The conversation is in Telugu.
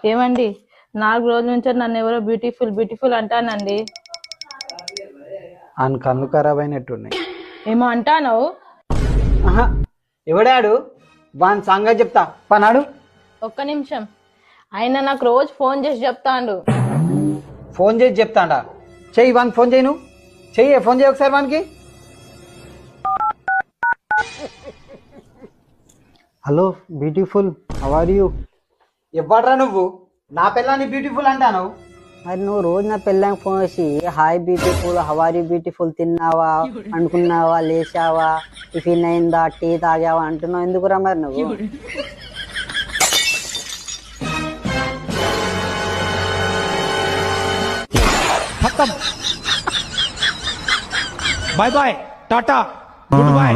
ఏమండి 4 రోజుల నుంచి నన్ను ఎవరో బ్యూటిఫుల్ బ్యూటిఫుల్ అంటానండి. ఆయన కళ్ళు ఖరాబ్ అయినట్టున్నాయి. ఏమో అంటాను. ఆహా, ఎవడాడు? వాని సంగతి చెప్తా పనాడు. ఒక్క నిమిషం. ఆయన నాకు రోజు ఫోన్ చేసి చెప్తాండు. ఫోన్ చేసి చెప్తాడా? చెయ్యి వానికి ఫోన్ చేయి. నువ్వు చెయ్యి, ఫోన్ చేయి ఒకసారి వానికి. Hello beautiful, how are you? ఇవ్వడ్రా నువ్వు నా పిల్లని బ్యూటిఫుల్ అంటాను. మరి నువ్వు రోజు నా పిల్లని ఫోన్ చేసి హాయ్ బ్యూటిఫుల్, హవారీ బ్యూటిఫుల్, తిన్నావా, అనుకున్నావా, లేచావా, టిఫిన్ అయిందా, టీ తాగావా అంటున్నావు ఎందుకురా మరి నువ్వు? Bye bye tata good bye